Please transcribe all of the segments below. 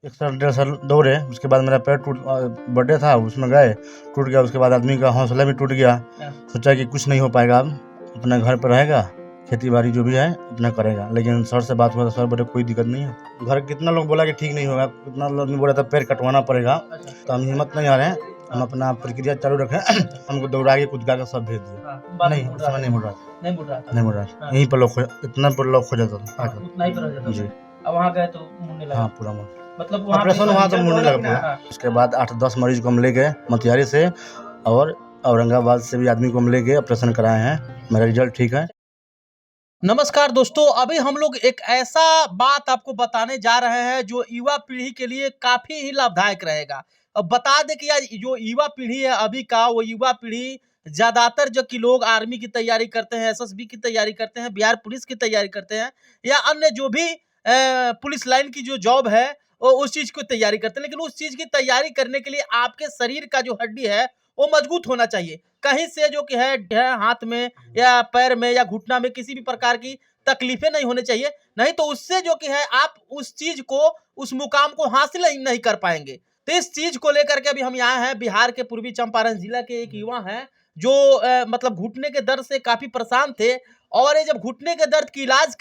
1 साल 1.5 साल दौड़े, उसके बाद मेरा पैर बर्थडे था उसमें गए, टूट गया। उसके बाद आदमी का हौसला भी टूट गया। सोचा कि कुछ नहीं हो पाएगा, अब अपना घर पर रहेगा, खेती बाड़ी जो भी है अपना करेगा। लेकिन सर से बात हुआ तो सर बोले कोई दिक्कत नहीं है। घर कितना लोग बोला कि ठीक नहीं होगा, कितना लोग बोला था पैर कटवाना पड़ेगा। तो हम हिम्मत नहीं आ रहे हैं, हम अपना प्रक्रिया चालू रखें। हमको दौड़ा के कुदका के सब भेज दिया। नहीं उस समय नहीं मुड़ रहा, यहीं पर लोग इतना पर लोग खो जाता था जी। अब वहाँ गए तो मुड़ने लगा। हाँ पूरा मुड़, मतलब ऑपरेशन हुआ तो मुड़ने लगा पूरा। उसके बाद 8-10 मरीज को हम ले गए मोतिहारी से, और औरंगाबाद से भी आदमी को हम ले गए, ऑपरेशन कराए हैं। मेरा रिजल्ट ठीक है। नमस्कार दोस्तों, अभी हम लोग एक ऐसा बात आपको बताने जा रहे हैं जो युवा पीढ़ी के लिए काफी ही लाभदायक रहेगा। अब बता दें कि आज जो युवा पीढ़ी है अभी का, वो युवा पीढ़ी ज्यादातर जो कि लोग आर्मी की तैयारी करते हैं, एसएसबी की तैयारी करते हैं, बिहार पुलिस की तैयारी करते हैं, या अन्य जो भी पुलिस लाइन की जो जॉब है वो उस चीज की तैयारी करते हैं। लेकिन उस चीज की तैयारी करने के लिए आपके शरीर का जो हड्डी है वो मजबूत होना चाहिए। कहीं से जो कि है हाथ में या पैर में या घुटना में किसी भी प्रकार की तकलीफें नहीं होने चाहिए, नहीं तो उससे जो कि है आप उस चीज को, उस मुकाम को हासिल ही नहीं कर पाएंगे। तो इस चीज को लेकर के अभी हम यहाँ हैं, बिहार के पूर्वी चंपारण जिला के एक युवा हैं जो मतलब घुटने के दर्द से काफी परेशान थे, और ये जब घुटने के दर्द की इलाज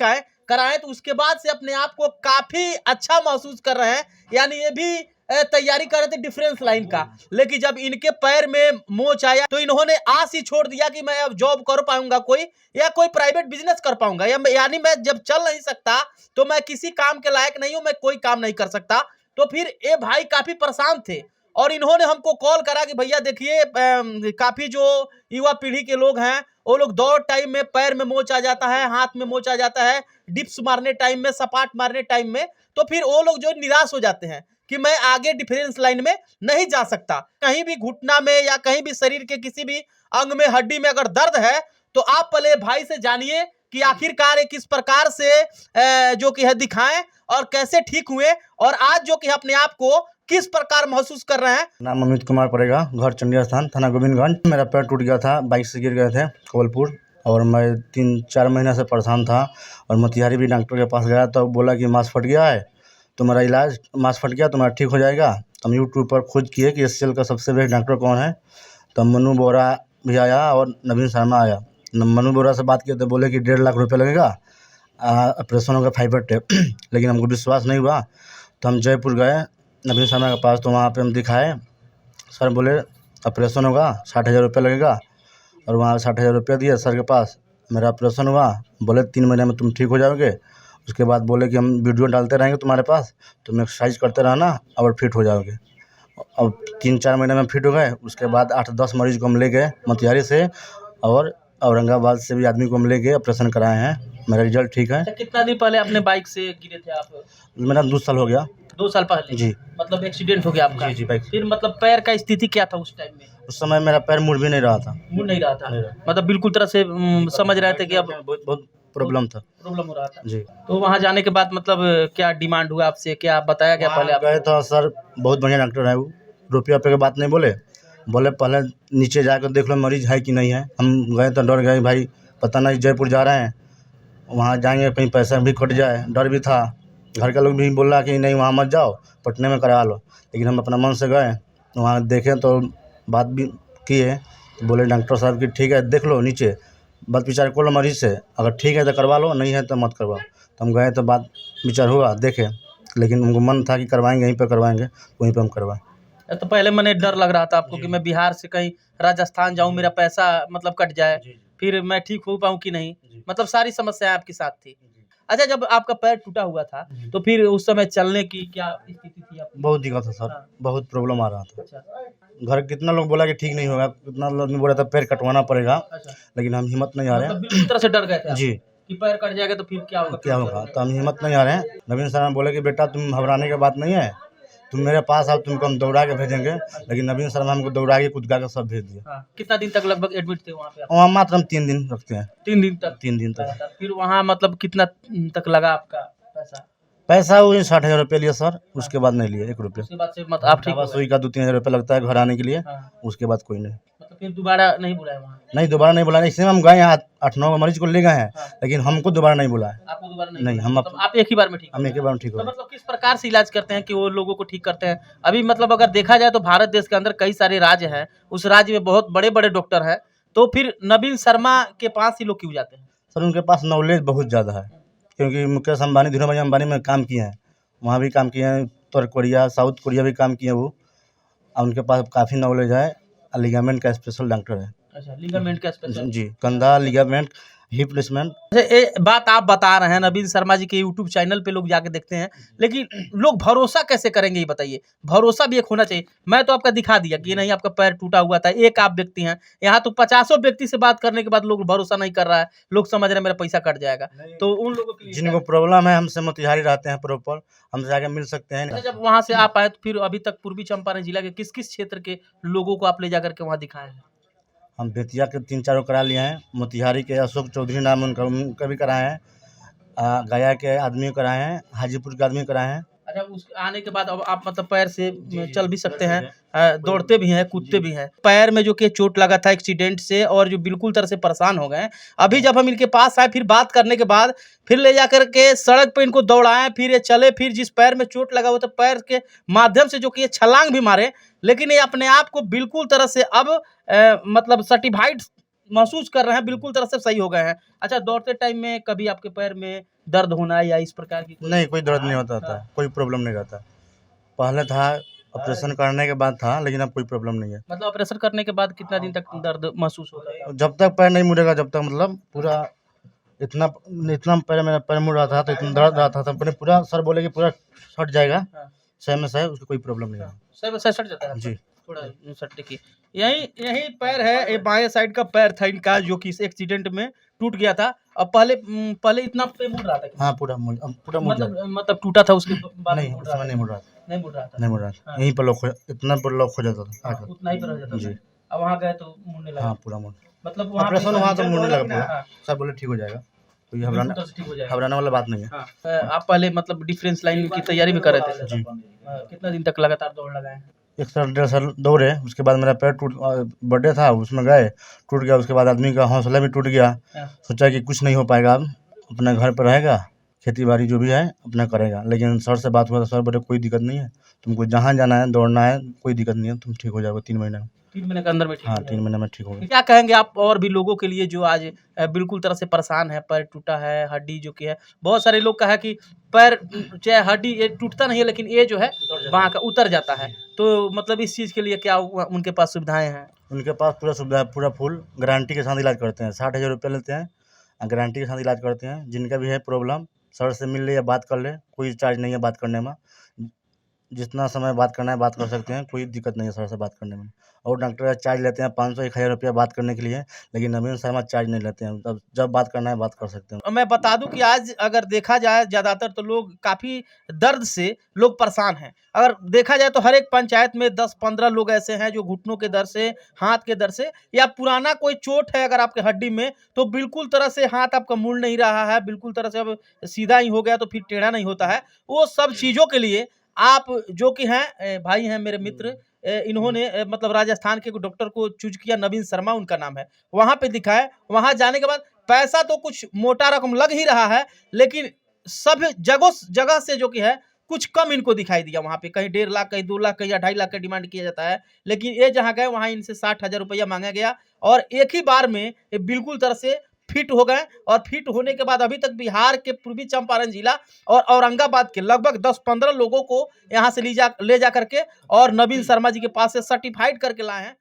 कराएं तो उसके बाद से अपने आप को काफी अच्छा महसूस कर रहे हैं। यानी ये भी तैयारी कर रहे थे डिफेंस लाइन का, लेकिन जब इनके पैर में मोच आया तो इन्होंने आस ही छोड़ दिया कि मैं अब जॉब कर पाऊंगा कोई, या कोई प्राइवेट बिजनेस कर पाऊंगा, या यानी मैं जब चल नहीं सकता तो मैं किसी काम के लायक नहीं हूं, मैं कोई काम नहीं कर सकता। तो फिर ये भाई काफी परेशान थे और इन्होंने हमको कॉल करा कि भैया देखिए काफी जो युवा पीढ़ी के लोग हैं वो लोग दौड़ टाइम में पैर में मोच आ जाता है, हाथ में मोच आ जाता है, डिप्स मारने टाइम में, सपाट मारने टाइम में, तो फिर वो लोग जो निराश हो जाते हैं कि मैं आगे डिफेंस लाइन में नहीं जा सकता। कहीं भी घुटना में या कहीं भी शरीर के किसी भी अंग में, हड्डी में अगर दर्द है तो आप पहले भाई से जानिए कि आखिरकार ये किस प्रकार से जो कि है दिखाएं और कैसे ठीक हुए, और आज जो कि अपने आप को किस प्रकार महसूस कर रहे हैं। नाम अमित कुमार पड़ेगा, घर चंडिया स्थान, थाना गोविंदगंज। मेरा पैर टूट गया था, बाइक से गिर गए थे कोवलपुर, और मैं 3-4 महीने से परेशान था। और मोतिहारी भी डॉक्टर के पास गया तो बोला कि मांस फट गया है, तुम्हारा इलाज, मांस फट गया तुम्हारा ठीक हो जाएगा। तो हम यूट्यूब पर खोज किए कि एससीएल का सबसे बेस्ट डॉक्टर कौन है, तो मनु बोरा भी आया और नवीन शर्मा आया। मनु बोरा से बात किए तो बोले कि 1.5 लाख रुपये लगेगा, ऑपरेशन होगा फाइबर टेप। लेकिन हमको विश्वास नहीं हुआ तो हम जयपुर गए नवीन शर्मा के पास, तो वहाँ पे हम दिखाए। सर बोले ऑपरेशन होगा 60,000 रुपये लगेगा, और वहाँ 60,000 रुपये दिए सर के पास। मेरा ऑपरेशन हुआ, बोले 3 महीने में तुम ठीक हो जाओगे। उसके बाद बोले कि हम वीडियो डालते रहेंगे तुम्हारे पास, तुम एक्सरसाइज करते रहना और फिट हो जाओगे। अब 3-4 महीने में फिट हो गए। उसके बाद 8-10 मरीज को हम ले गए मोतिहारी से, और औरंगाबाद से भी आदमी को हम ले गए, ऑपरेशन कराए हैं। मेरा रिजल्ट ठीक है। कितना दिन पहले अपने बाइक से गिरे थे आप? मेरा 2 साल हो गया। 2 साल पहले जी। मतलब एक्सीडेंट हो गया आपका? जी बाइक। फिर मतलब पैर का स्थिति क्या था उस टाइम में? उस समय मेरा पैर मुड़ भी नहीं रहा था। मुड़ नहीं रहा था, मतलब बिल्कुल तरह से समझ रहे थे कि अब बहुत प्रॉब्लम हो रहा था जी। तो वहाँ जाने के बाद मतलब क्या डिमांड हुआ आपसे, क्या बताया गया? पहले आप गए तो सर बहुत बढ़िया डॉक्टर है, वो रुपया पे की बात नहीं बोले पहले नीचे जाकर देख लो मरीज है कि नहीं है। हम गए तो डर गए, भाई पता नहीं जयपुर जा रहे हैं, वहाँ जाएंगे कहीं पैसा भी कट जाए, डर भी था। घर के लोग भी बोला कि नहीं वहाँ मत जाओ, पटने में करा लो। लेकिन हम अपना मन से गए, वहाँ देखें तो बात भी किए, तो बोले डॉक्टर साहब कि ठीक है देख लो नीचे, बात विचार कर लो मरीज से, अगर ठीक है तो करवा लो, नहीं है तो मत करवाओ। तो हम गए तो बात विचार हुआ, देखे, लेकिन हमको मन था कि करवाएंगे, यहीं पर करवाएंगे, वहीं पर हम करवाएं। तो पहले मैंने डर लग रहा था आपको कि मैं बिहार से कहीं राजस्थान जाऊं, मेरा पैसा मतलब कट जाए, फिर मैं ठीक हो पाऊं कि नहीं, मतलब सारी समस्याएं आपके साथ थी। अच्छा, जब आपका पैर टूटा हुआ था तो फिर उस समय चलने की क्या स्थिति थी आपकी? बहुत दिक्कत था सर, बहुत प्रॉब्लम आ रहा था। घर कितना लोग बोला कि ठीक नहीं होगा, कितना लोग बोला था पैर कटवाना पड़ेगा। लेकिन हम हिम्मत नहीं आ रहे हैं। बिल्कुल तरह से डर गए थे जी कि पैर कट जाएगा तो फिर क्या होगा। तो हम हिम्मत नहीं आ रहे हैं। नवीन शर्मा बोले कि बेटा तुम घबराने की बात नहीं है, तुम मेरे पास आओ, तुमको हम दौड़ा के भेजेंगे। लेकिन नवीन शर्मा हमको दौड़ा के कुदका के सब भेज दिया। कितना दिन तक लगभग एडमिट थे वहाँ पे? वहाँ मात्र हम 3 दिन रखते हैं। 3 दिन तक? 3 दिन तक। फिर वहाँ मतलब कितना तक लगा आपका पैसा? वही 60,000 रुपये लिए सर, उसके बाद नहीं लिए 1 रुपये। उसके बाद से आप ठीक? सुई का 2-3 हज़ार रुपये लगता है घर आने के लिए, उसके बाद कोई नहीं। फिर दोबारा नहीं बुलाया वहाँ? नहीं, दोबारा नहीं बुलाया। इसलिए हम गए यहाँ 8-9 मरीज को ले गए हैं, हाँ। लेकिन हमको दोबारा नहीं बुलाया। आपको दोबारा नहीं नहीं, बुलाया? हम मतलब आप एक ही बार में ठीक हो हम गए? एक ही बार में ठीक हो तो गए। मतलब किस प्रकार से इलाज करते हैं कि वो लोगों को ठीक करते हैं? अभी मतलब अगर देखा जाए तो भारत देश के अंदर कई सारे राज्य हैं, उस राज्य में बहुत बड़े-बड़े डॉक्टर हैं, तो फिर नवीन शर्मा के पास ही लोग क्यों जाते हैं? सर उनके पास नॉलेज बहुत ज़्यादा है, क्योंकि मुकेश अंबानी, धीरू भाई अंबानी में काम किए हैं, वहाँ भी काम किए हैं, उत्तर कोरिया, साउथ कोरिया भी काम किए हैं वो, और उनके पास काफ़ी नॉलेज है। लिगामेंट का स्पेशल डॉक्टर है। अच्छा, लिगामेंट का स्पेशल। जी, कंधा, लिगामेंट, हिप रिप्लेसमेंट। अच्छा, ये बात आप बता रहे हैं, नवीन शर्मा जी के यूट्यूब चैनल पे लोग जाके देखते हैं, लेकिन लोग भरोसा कैसे करेंगे ये बताइए? भरोसा भी एक होना चाहिए। मैं तो आपका दिखा दिया कि नहीं आपका पैर टूटा हुआ था, एक आप व्यक्ति हैं, यहाँ तो 50 व्यक्ति से बात करने के बाद लोग भरोसा नहीं कर रहा है, लोग समझ रहे हैं मेरा पैसा कट जाएगा, तो उन लोगों के लिए जिनको प्रॉब्लम है हमसे मोतिहारी रहते हैं प्रॉपर, हमसे जाके मिल सकते हैं। अच्छा, जब वहाँ से आप आए तो फिर अभी तक पूर्वी चंपारण जिला के किस-किस क्षेत्र के लोगों को आप ले जाकर के वहाँ दिखाए हैं? हम बेतिया के 3-4 करा लिए हैं, मोतिहारी के अशोक चौधरी नाम उनका भी कराए हैं, गया के आदमी को कराए हैं, हाजीपुर के आदमी को कराए हैं। अच्छा, उस आने के बाद अब आप मतलब पैर से चल भी सकते हैं, दौड़ते भी हैं, कूदते भी हैं। पैर में जो कि चोट लगा था एक्सीडेंट से और जो बिल्कुल तरह से परेशान हो गए हैं। अभी जब हम इनके पास आए फिर बात करने के बाद फिर ले जाकर के सड़क पे इनको दौड़ाएं, फिर ये चले, फिर जिस पैर में चोट लगा वो तो पैर के माध्यम से जो कि ये छलांग भी मारे, लेकिन ये अपने आप को बिल्कुल तरह से अब मतलब सर्टिफाइड महसूस कर रहे हैं, बिल्कुल तरह से सही हो गए हैं। अच्छा, दौड़ते टाइम में कभी आपके पैर में दर्द होना या इस प्रकार की नहीं, कोई दर्द नहीं होता था, कोई प्रॉब्लम नहीं रहता। पहले था, ऑपरेशन करने के बाद था, लेकिन अब कोई प्रॉब्लम नहीं है। मतलब ऑपरेशन करने के बाद कितना दिन तक दर्द महसूस होता है? जब तक पैर नहीं मुड़ेगा, जब तक मतलब पूरा इतना इतना मेरा पैर मुड़ रहा था, तो इतना दर्द रहा था, तो पूरा सर बोले कि पूरा सट जाएगा, हाँ। सही में सही, उसको कोई प्रॉब्लम नहीं है। सही में सट जाता है? जी। थोड़ा सट देखिए, यही पैर है, ये बाएं साइड का पैर था इनका जो कि इस एक्सीडेंट में टूट गया था। अब पहले इतना पे मुड़ रहा था क्या? हाँ, पूरा मुड़ जाएगा। मतलब टूटा था उसके बाद नहीं, मुड़ उस रहा समय था? नहीं मुड़ रहा था, नहीं मुड़ रहा था? नहीं मुड़ रहा था। हाँ। यहीं पर इतना पर लॉक हो जाता था आकर। उतना ही पे रह जाता था? जी। अब वहाँ गए तो मुड़ने लगा? हाँ, पूरा मुड़, मतलब वहाँ पे ऑपरेशन वहाँ तो मुड़ने लगा हाँ, पूरा। सब बोले ठीक हो जाएगा, कोई बिल्कुल घबराना तरह से ठीक हो जाएगा। घबराने वाला बात नहीं है। हाँ। आप पहले मतलब डिफेंस लाइन की तैयारी भी कर रहे थे? जी। कितना दिन तक लगातार दौड़ लगाए हैं? 1 साल 1.5 साल दौड़े, उसके बाद मेरा पैर बर्थडे था, उसमें गए, टूट गया। उसके बाद आदमी का हौसला भी टूट गया, हाँ। सोचा कि कुछ नहीं हो पाएगा, अब अपना घर पर रहेगा, खेती बाड़ी जो भी है अपना करेगा। लेकिन सर से बात हुआ तो सर बोले कोई दिक्कत नहीं है, तुमको जहाँ जाना है, दौड़ना है, कोई दिक्कत नहीं है, तुम ठीक हो जाओगे 3 महीने में। 3 महीने के अंदर में ठीक हाँ, हो 3 जाएगा। महीने में ठीक हो गया। क्या कहेंगे आप और भी लोगों के लिए जो आज बिल्कुल तरह से परेशान है, पैर टूटा है, हड्डी जो कि है, बहुत सारे लोग का है कि पैर चाहे हड्डी ये टूटता नहीं है, लेकिन ये जो है वहाँ का उतर जाता है, तो मतलब इस चीज़ के लिए क्या उनके पास सुविधाएं हैं? उनके पास पूरा सुविधा है, पूरा फुल गारंटी के साथ इलाज करते हैं। 60,000 रुपये लेते हैं, गारंटी के साथ इलाज करते हैं। जिनका भी है प्रॉब्लम, सर से मिल ले या बात कर ले, कोई चार्ज नहीं है बात करने में। जितना समय बात करना है बात कर सकते हैं, कोई दिक्कत नहीं है सर से बात करने में। और डॉक्टर का चार्ज लेते हैं 500-1000 रुपया बात करने के लिए, लेकिन नवीन शर्मा चार्ज नहीं लेते हैं। तब जब बात करना है बात कर सकते हैं। मैं बता दूं कि आज अगर देखा जाए ज़्यादातर तो लोग काफ़ी दर्द से लोग परेशान हैं। अगर देखा जाए तो हर एक पंचायत में 10-15 लोग ऐसे हैं जो घुटनों के दर्द से, हाथ के दर्द से, या पुराना कोई चोट है अगर आपके हड्डी में, तो बिल्कुल तरह से हाथ आपका मुड़ नहीं रहा है, बिल्कुल तरह से अब सीधा ही हो गया तो फिर टेढ़ा नहीं होता है। वो सब चीज़ों के लिए आप जो कि हैं भाई हैं मेरे मित्र, इन्होंने मतलब राजस्थान के डॉक्टर को चूज़ किया, नवीन शर्मा उनका नाम है। वहाँ पे दिखाए, वहाँ जाने के बाद पैसा तो कुछ मोटा रकम लग ही रहा है, लेकिन सब जगह से जो कि है कुछ कम इनको दिखाई दिया। वहाँ पे कहीं 1.5 लाख, कहीं 2 लाख, कहीं 2.5 लाख का डिमांड किया जाता है, लेकिन ये जहाँ गए वहाँ इनसे 60,000 रुपया मांगा गया और एक ही बार में ये बिल्कुल तरह से फिट हो गए। और फिट होने के बाद अभी तक बिहार के पूर्वी चंपारण जिला और औरंगाबाद के लगभग 10-15 लोगों को यहाँ से ले जा करके और नवीन शर्मा जी के पास से सर्टिफाइड करके लाए हैं।